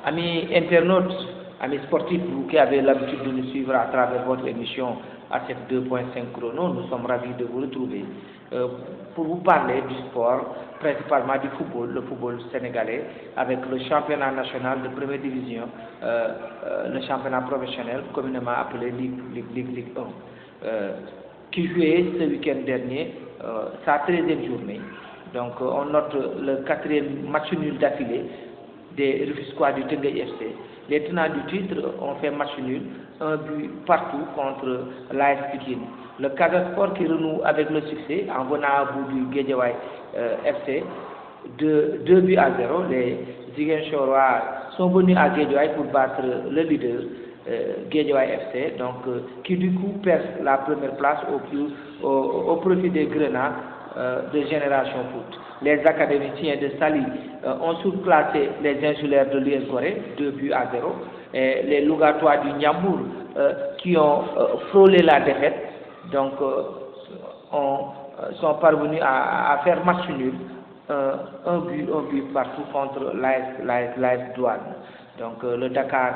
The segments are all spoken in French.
Amis internautes, amis sportifs, vous qui avez l'habitude de nous suivre à travers votre émission à cette 2.5 chrono, nous sommes ravis de vous retrouver pour vous parler du sport, principalement du football, le football sénégalais, avec le championnat national de première division, le championnat professionnel, communément appelé Ligue 1, qui jouait ce week-end dernier sa 13e journée. Donc on note le 4e match nul d'affilée des Rufisquois du Teungueth FC. Les tenants du titre ont fait match nul, un but partout contre l'AS Pikine. Le Casa Sport qui renoue avec le succès en venant à bout du Guédiawaye FC, 2 buts à 0. Les Ziguinchorois sont venus à Guédiawaye pour battre le leader Guédiawaye FC, donc qui du coup perd la première place au profit des Grenats de Génération Foot. Les académiciens de Sali ont surclassé les insulaires de l'US Gorée, 2 buts à 0. Et les Lougatois du Niambour qui ont frôlé la défaite, donc sont parvenus à faire match nul, un but partout contre l'AS Douane. Donc le Dakar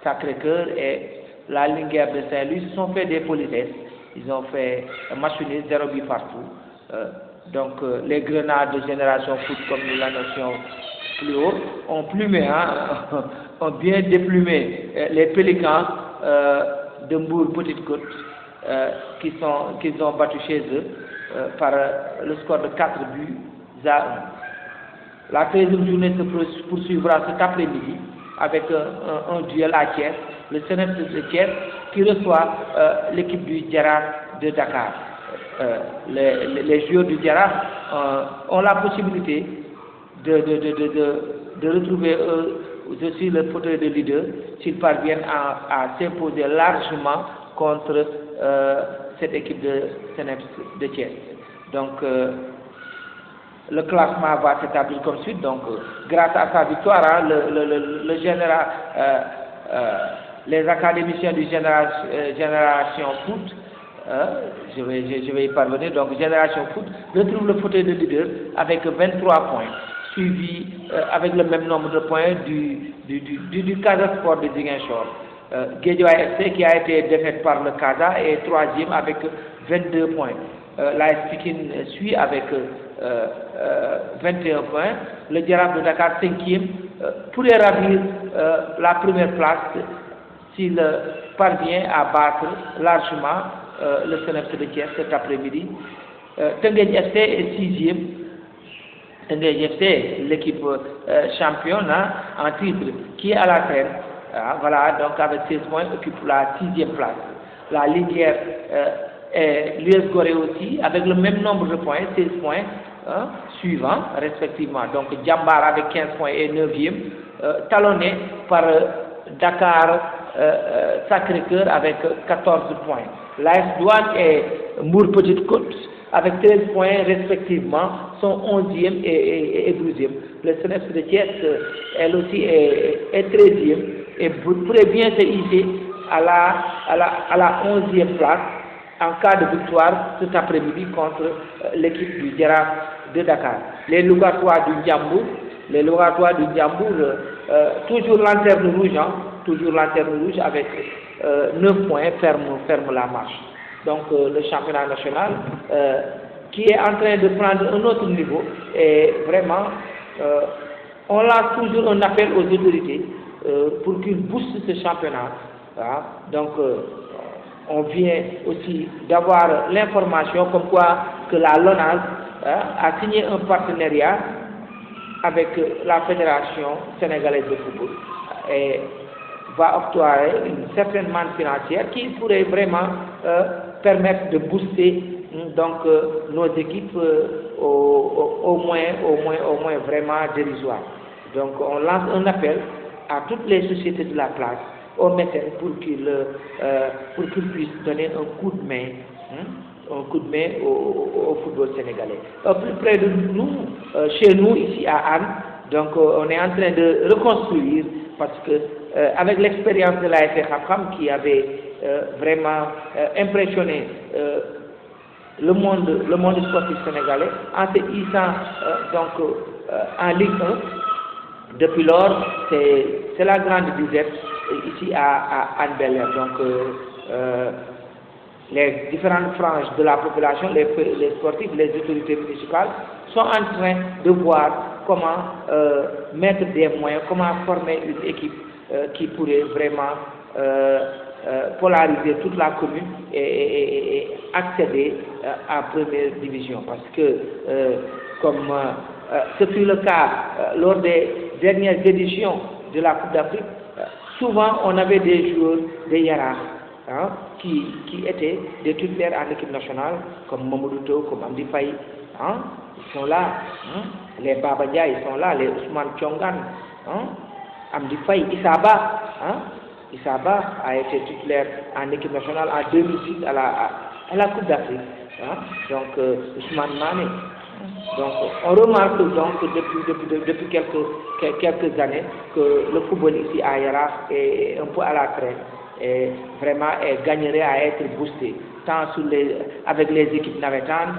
Sacré-Cœur et la Linguère de Saint-Louis se sont fait des politesses. Ils ont fait match nul, 0 but partout. Donc les Grenades de Génération Foot, comme nous l'annoncions plus haut, ont plumé, ont bien déplumé les Pélicans de Mbour Petite Côte qu'ils ont battu chez eux par le score de 4 buts à 1. La 13e journée se poursuivra cet après-midi avec un duel à Thiès, le CNF de Thiès qui reçoit l'équipe du Djara de Dakar. Les joueurs du Djara ont la possibilité de retrouver aussi le fauteuil de leader s'ils parviennent à s'imposer largement contre cette équipe de CNF de Thiès. Donc le classement va s'établir comme suit. Donc grâce à sa victoire, le général, les académiciens du Génération Foot, je vais y parvenir. Donc Génération Foot retrouve le fauteuil de leader avec 23 points, suivi avec le même nombre de points du Casa Sport de Ziguinchor. Guédiawaye FC qui a été défaite par le Casa est 3e avec 22 points. L'AS Pikine suit avec 21 points. Le Djara de Dakar 5e pourrait ravir la première place s'il parvient à battre largement le CNF de Thiès cet après-midi. Teungueth FC est 6e. Teungueth FC, l'équipe championne en titre, qui est à la traîne. Voilà, donc avec 16 points, occupe la 6e place. La Linguère et l'US Gorée aussi, avec le même nombre de points, 16 points, suivants respectivement. Donc Djambar avec 15 points et 9e, talonné par Dakar Sacré-Cœur avec 14 points. L'AS Douane et Mbour Petite Côte avec 13 points respectivement sont 11e et 12e. Le CNF de Thiès, elle aussi est 13e et pourrait bien se hisser à la 11e place en cas de victoire cet après-midi contre l'équipe du Djara de Dakar. Les Lougatois du Niambour, toujours lanterne rouge, avec 9 points, ferme la marche. Donc le championnat national qui est en train de prendre un autre niveau et vraiment on lance toujours un appel aux autorités pour qu'ils boostent ce championnat. Donc on vient aussi d'avoir l'information comme quoi que la LONASE a signé un partenariat avec la Fédération sénégalaise de football et va octroyer une certaine manne financière qui pourrait vraiment permettre de booster donc nos équipes au moins vraiment dérisoire. Donc on lance un appel à toutes les sociétés de la place, aux mécènes pour qu'ils puissent donner un coup de main au football sénégalais. Plus près de nous, chez nous ici à Anne, donc on est en train de reconstruire parce que avec l'expérience de l'ASC Khamkham qui avait vraiment impressionné le monde sportif sénégalais en se hissant en Ligue 1, Depuis lors, c'est la grande disette ici à Anne-Belair. Donc, les différentes franges de la population, les sportifs, les autorités municipales sont en train de voir comment mettre des moyens, comment former une équipe qui pourrait vraiment polariser toute la commune et accéder à première division. Parce que, comme ce fut le cas lors des dernières éditions de la Coupe d'Afrique, souvent on avait des joueurs de Yara qui étaient des titulaires en équipe nationale, comme Mamadou Tow, comme Amdi Faye. Ils sont là. Les Baba Dia, ils sont là. Les Ousmane Chongan, Amdi Faye, Issaba. Issaba a été titulaire en équipe nationale en 2006 à la Coupe d'Afrique. Donc, Ousmane Mané. Donc, on remarque donc depuis quelques années que le football ici à Yara est un peu à la traîne et vraiment gagnerait à être boosté, tant avec les équipes navetanes,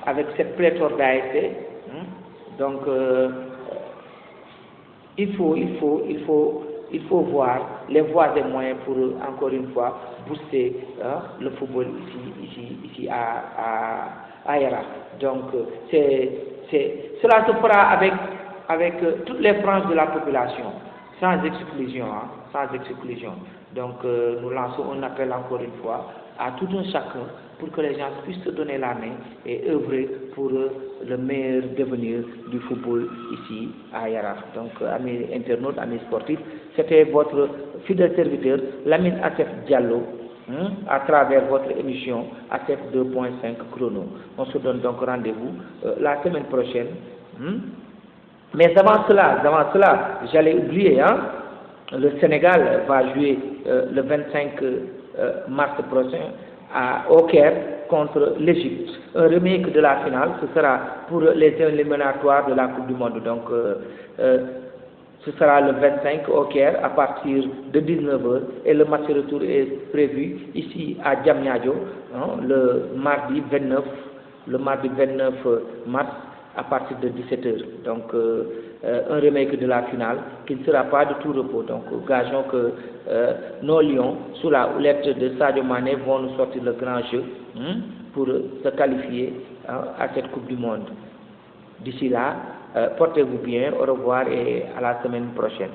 avec cette pléthore d'ASC. Donc, il faut voir les voies et moyens pour, encore une fois, booster le football ici à Yara. Donc, cela se fera avec toutes les franges de la population, sans exclusion. Donc, nous lançons un appel encore une fois à tout un chacun pour que les gens puissent se donner la main et œuvrer pour le meilleur devenir du football ici à Yara. Donc, amis internautes, amis sportifs, c'était votre fidèle serviteur, Lamine Assef Diallo, à travers votre émission ASEF 2.5 Chrono. On se donne donc rendez-vous la semaine prochaine. Mais avant cela, j'allais oublier, le Sénégal va jouer le 25 mars prochain au Caire contre l'Égypte. Un remake de la finale, ce sera pour les éliminatoires de la Coupe du Monde. Donc, ce sera le 25 au Caire à partir de 19h et le match retour est prévu ici à Diamniadio le mardi 29 mars à partir de 17h. Donc un remake de la finale qui ne sera pas de tout repos. Donc gageons que nos Lions, sous la houlette de Sadio Mané, vont nous sortir le grand jeu pour se qualifier à cette Coupe du Monde. D'ici là, portez-vous bien, au revoir et à la semaine prochaine.